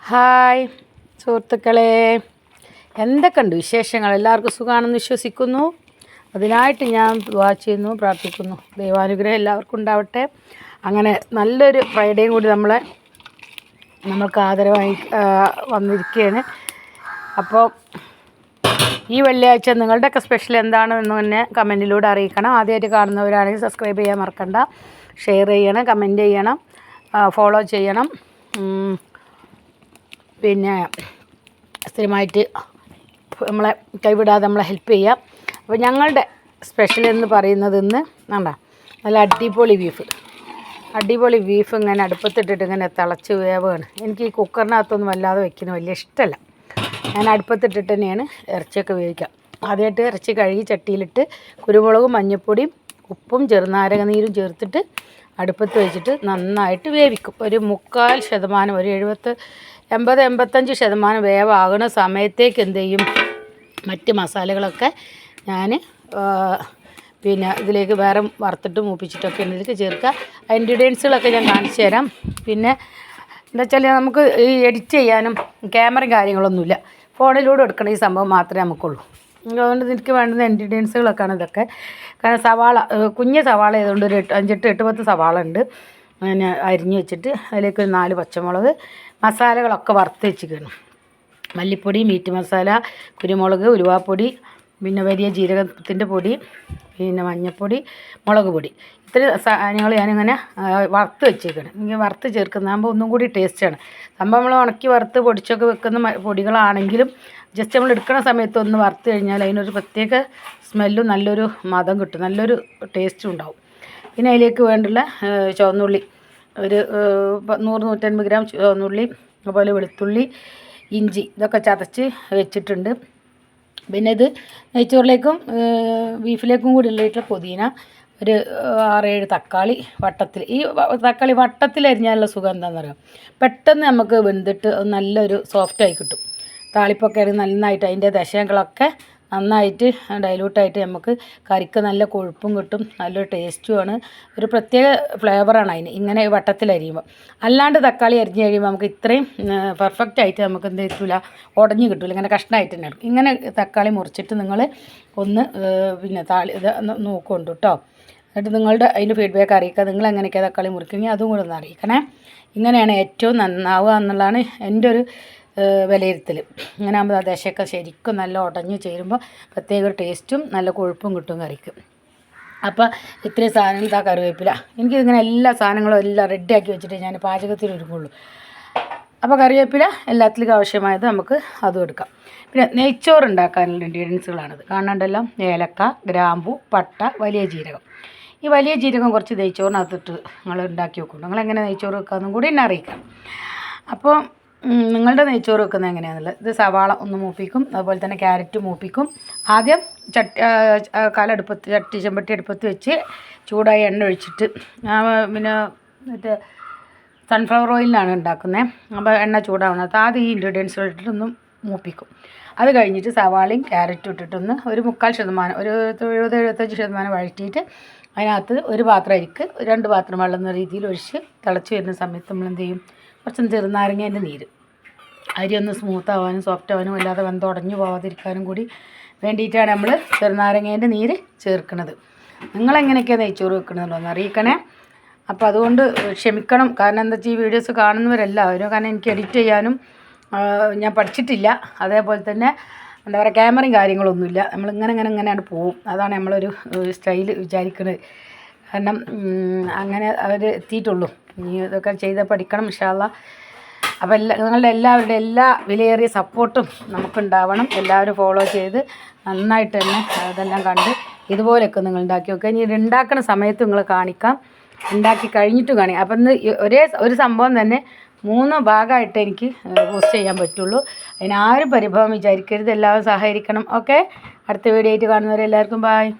Hi സുഹൃത്തുക്കളെ, എന്തൊക്കെയുണ്ട് വിശേഷങ്ങൾ? എല്ലാവർക്കും സുഖമാണെന്ന് വിശ്വസിക്കുന്നു. അതിനായിട്ട് ഞാൻ ദുആ ചെയ്യുന്നു, പ്രാർത്ഥിക്കുന്നു. ദൈവാനുഗ്രഹം എല്ലാവർക്കും ഉണ്ടാവട്ടെ. അങ്ങനെ നല്ലൊരു ഫ്രൈഡേയും കൂടി നമ്മൾക്ക് ആദരവായി വന്നിരിക്കുകയാണ്. അപ്പോൾ ഈ വെള്ളിയാഴ്ച നിങ്ങളുടെയൊക്കെ സ്പെഷ്യൽ എന്താണെന്ന് തന്നെ കമൻറ്റിലൂടെ അറിയിക്കണം. ആദ്യമായിട്ട് കാണുന്നവരാണെങ്കിൽ സബ്സ്ക്രൈബ് ചെയ്യാൻ മറക്കണ്ട, ഷെയർ ചെയ്യണം, കമൻറ്റ് ചെയ്യണം, ഫോളോ ചെയ്യണം. പിന്നെ സ്ഥിരമായിട്ട് നമ്മളെ കൈവിടാതെ നമ്മളെ ഹെൽപ്പ് ചെയ്യുക. അപ്പോൾ ഞങ്ങളുടെ സ്പെഷ്യൽ എന്ന് പറയുന്നത് ഇന്ന് നല്ല അടിപൊളി ബീഫ് ഇങ്ങനെ അടുപ്പത്തിട്ടിട്ട് ഇങ്ങനെ തിളച്ച് വേവാണ്. എനിക്ക് ഈ കുക്കറിനകത്തൊന്നും വല്ലാതെ വയ്ക്കുന്നത് വലിയ ഇഷ്ടമല്ല. ഞാൻ അടുപ്പത്തിട്ടിട്ട് തന്നെയാണ് ഇറച്ചിയൊക്കെ വേവിക്കുക. ആദ്യമായിട്ട് ഇറച്ചി കഴുകി ചട്ടിയിലിട്ട് കുരുമുളകും മഞ്ഞൾപ്പൊടിയും ഉപ്പും ചെറുനാരങ്ങ നീരും ചേർത്തിട്ട് അടുപ്പത്ത് വെച്ചിട്ട് നന്നായിട്ട് വേവിക്കും. ഒരു 3/4%, ഒരു 80-85% വേവാകുന്ന സമയത്തേക്ക് എന്ത് ചെയ്യും, മറ്റ് മസാലകളൊക്കെ ഞാൻ പിന്നെ ഇതിലേക്ക് വേറെ വറുത്തിട്ട് മൂപ്പിച്ചിട്ടൊക്കെ ഇതിലേക്ക് ചേർക്കുക. ഇൻഗ്രീഡിയൻസുകളൊക്കെ ഞാൻ കാണിച്ചു തരാം. പിന്നെ എന്താ വെച്ചാൽ നമുക്ക് ഈ എഡിറ്റ് ചെയ്യാനും ക്യാമറയും കാര്യങ്ങളൊന്നുമില്ല, ഫോണിലൂടെ എടുക്കണം. ഈ സംഭവം മാത്രമേ നമുക്കുള്ളൂ. അതുകൊണ്ട് എനിക്ക് വേണ്ടുന്ന ഇൻഗ്രീഡിയൻസുകളൊക്കെയാണ് ഇതൊക്കെ. കാരണം സവാള, കുഞ്ഞ് സവാള ആയതുകൊണ്ട് ഒരു 5-8 സവാള ഉണ്ട്. പിന്നെ അരിഞ്ഞ് വെച്ചിട്ട് അതിലേക്ക് 4 പച്ചമുളക്, മസാലകളൊക്കെ വറുത്ത് വെച്ചിരിക്കണം. മല്ലിപ്പൊടി, മീറ്റ് മസാല, കുരുമുളക്, ഉലുവാപ്പൊടി, പിന്നെ വലിയ ജീരകത്തിൻ്റെ പൊടി, പിന്നെ മഞ്ഞൾപ്പൊടി, മുളക് പൊടി, ഇത്രയും സാധനങ്ങൾ ഞാനിങ്ങനെ വറുത്ത് വെച്ചേക്കണം. ഇങ്ങനെ വറുത്ത് ചേർക്കുന്നതാകുമ്പോൾ ഒന്നും കൂടി ടേസ്റ്റാണ്. സംഭവം നമ്മൾ ഉണക്കി വറുത്ത് പൊടിച്ചൊക്കെ വെക്കുന്ന പൊടികളാണെങ്കിലും ജസ്റ്റ് നമ്മൾ എടുക്കുന്ന സമയത്ത് ഒന്ന് വറുത്ത് കഴിഞ്ഞാൽ അതിനൊരു പ്രത്യേക സ്മെല്ലും നല്ലൊരു മണം കിട്ടും, നല്ലൊരു ടേസ്റ്റും ഉണ്ടാവും. പിന്നെ അതിലേക്ക് വേണ്ടുള്ള ചുവന്നുള്ളി ഒരു 100-150 ഗ്രാം ചുവന്നുള്ളി, അതുപോലെ വെളുത്തുള്ളി, ഇഞ്ചി ഇതൊക്കെ ചതച്ച് വെച്ചിട്ടുണ്ട്. പിന്നെ ഇത് നെയ്ച്ചോറിലേക്കും ബീഫിലേക്കും കൂടി ഉള്ളിട്ട് പുതിന, ഒരു 6-7 തക്കാളി വട്ടത്തിൽ. ഈ തക്കാളി വട്ടത്തിൽ അരിഞ്ഞാലുള്ള സുഖം എന്താണെന്ന് അറിയാം, പെട്ടെന്ന് നമുക്ക് വെന്തിട്ട് നല്ലൊരു സോഫ്റ്റായി കിട്ടും. താളിപ്പൊക്കെ ആണെങ്കിൽ നന്നായിട്ട് അതിൻ്റെ ദശകളൊക്കെ നന്നായിട്ട് ഡൈലൂട്ടായിട്ട് നമുക്ക് കറിക്ക് നല്ല കൊഴുപ്പും കിട്ടും, നല്ലൊരു ടേസ്റ്റുമാണ്. ഒരു പ്രത്യേക ഫ്ലേവറാണ് അതിന് ഇങ്ങനെ വട്ടത്തിൽ അരിയുമ്പോൾ. അല്ലാണ്ട് തക്കാളി അരിഞ്ഞ് കഴിയുമ്പോൾ നമുക്ക് ഇത്രയും പെർഫെക്റ്റ് ആയിട്ട് നമുക്ക് എന്ത് കിട്ടില്ല, ഉടഞ്ഞ് കിട്ടില്ല, ഇങ്ങനെ കഷ്ണമായിട്ട് തന്നെ എടുക്കും. ഇങ്ങനെ തക്കാളി മുറിച്ചിട്ട് നിങ്ങൾ ഒന്ന് പിന്നെ ഇത് നോക്കുന്നുണ്ട് കേട്ടോ. എന്നിട്ട് നിങ്ങളുടെ അതിൻ്റെ ഫീഡ്ബാക്ക് അറിയിക്കുക. നിങ്ങൾ എങ്ങനെയൊക്കെ തക്കാളി മുറിക്കുകയെങ്കിൽ അതും കൂടെ ഒന്ന് അറിയിക്കണേ. ഇങ്ങനെയാണ് ഏറ്റവും നന്നാവുക എന്നുള്ളതാണ് എൻ്റെ ഒരു വിലയിരുത്തൽ. ഇങ്ങനെ ആകുമ്പോൾ ആ ദശയൊക്കെ ശരിക്കും നല്ല ഉടഞ്ഞ് ചേരുമ്പോൾ പ്രത്യേക ഒരു ടേസ്റ്റും നല്ല കൊഴുപ്പും കിട്ടും കറിക്ക്. അപ്പോൾ ഇത്രയും സാധനങ്ങൾ, ഇതാ കറിവേപ്പില. എനിക്കിങ്ങനെ എല്ലാ സാധനങ്ങളും എല്ലാം റെഡിയാക്കി വെച്ചിട്ട് ഞാൻ പാചകത്തിൽ ഒരുങ്ങുള്ളൂ. അപ്പോൾ കറിവേപ്പില എല്ലാത്തിലും ആവശ്യമായത് നമുക്ക് അതും എടുക്കാം. പിന്നെ നെയ്ച്ചോറ് ഉണ്ടാക്കാനുള്ള ഇൻഗ്രീഡിയൻസുകളാണിത്. കാണണ്ടല്ലോ, ഏലക്ക, ഗ്രാമ്പു, പട്ട, വലിയ ജീരകം. ഈ വലിയ ജീരകം കുറച്ച് നെയ്ച്ചോറിനകത്തിട്ട് നിങ്ങൾ ഉണ്ടാക്കി വെക്കും. നിങ്ങളെങ്ങനെ നെയ്ച്ചോറ് വെക്കാമെന്നും കൂടി എന്നെ അറിയിക്കാം. അപ്പോൾ നിങ്ങളുടെ നെയ്ച്ചോറ് വെക്കുന്നത് എങ്ങനെയാണെന്നുള്ളത്, ഇത് സവാള ഒന്ന് മൂപ്പിക്കും, അതുപോലെ തന്നെ ക്യാരറ്റ് മൂപ്പിക്കും. ആദ്യം ചെമ്പട്ടി അടുപ്പത്ത് വെച്ച് ചൂടായി എണ്ണ ഒഴിച്ചിട്ട്, പിന്നെ മറ്റേ സൺഫ്ലവർ ഓയിലിലാണ് ഉണ്ടാക്കുന്നത്. അപ്പോൾ എണ്ണ ചൂടാവുന്നത് ആദ്യം ഈ ഇൻഗ്രീഡിയൻസ് ഇട്ടിട്ടൊന്ന് മൂപ്പിക്കും. അത് കഴിഞ്ഞിട്ട് സവാളയും ക്യാരറ്റും ഇട്ടിട്ടൊന്ന് ഒരു 3/4%, ഒരു 70-75% വഴറ്റിയിട്ട് അതിനകത്ത് ഒരു പാത്രം അരിക്ക് 2 പാത്രം വെള്ളം എന്ന രീതിയിൽ ഒഴിച്ച് തിളച്ച് വരുന്ന സമയത്ത് നമ്മൾ എന്ത് ചെയ്യും, കുറച്ച് ചെറുനാരങ്ങേൻ്റെ നീര്, അരി ഒന്ന് സ്മൂത്ത് ആവാനും സോഫ്റ്റ് ആവാനും അല്ലാതെ വെന്തുടഞ്ഞു പോകാതിരിക്കാനും കൂടി വേണ്ടിയിട്ടാണ് നമ്മൾ ചെറുനാരങ്ങേൻ്റെ നീര് ചേർക്കുന്നത്. നിങ്ങളെങ്ങനെയൊക്കെയാണ് നെയ്ച്ചോറ് വെക്കണമെന്നുള്ളൂ ഒന്ന് അറിയിക്കണേ. അപ്പോൾ അതുകൊണ്ട് ക്ഷമിക്കണം. കാരണം എന്താ വെച്ചാൽ ഈ വീഡിയോസ് കാണുന്നവരെല്ലാവരും, കാരണം എനിക്ക് എഡിറ്റ് ചെയ്യാനും ഞാൻ പഠിച്ചിട്ടില്ല. അതേപോലെ തന്നെ എന്താ പറയുക, ക്യാമറയും കാര്യങ്ങളൊന്നുമില്ല. നമ്മളിങ്ങനെയാണ് പോവും. അതാണ് നമ്മളൊരു സ്റ്റൈൽ വിചാരിക്കുന്നത്. കാരണം അങ്ങനെ അവർ എത്തിയിട്ടുള്ളൂ. ഇനി ഇതൊക്കെ ചെയ്ത് പഠിക്കണം ഇൻഷാ അല്ലാഹ്. അപ്പോൾ നിങ്ങളുടെ എല്ലാവരുടെ എല്ലാ വിലയേറിയ സപ്പോർട്ടും നമുക്കുണ്ടാവണം. എല്ലാവരും ഫോളോ ചെയ്ത് നന്നായിട്ട് തന്നെ അതെല്ലാം കണ്ട് ഇതുപോലെയൊക്കെ നിങ്ങൾ ഉണ്ടാക്കി വെക്കുക. ഇനി ഉണ്ടാക്കുന്ന സമയത്ത് നിങ്ങൾ കാണിക്കാം, ഉണ്ടാക്കി കഴിഞ്ഞിട്ട് കാണിക്കാം. അപ്പം ഇന്ന് ഒരു സംഭവം തന്നെ 3 ഭാഗമായിട്ട് എനിക്ക് പോസ്റ്റ് ചെയ്യാൻ പറ്റുള്ളൂ. അതിനാരും പരിഭവം വിചാരിക്കരുത്, എല്ലാവരും സഹകരിക്കണം. ഓക്കെ, അടുത്ത വീഡിയോ ആയിട്ട് കാണുന്നവരെല്ലാവർക്കും ബായ്.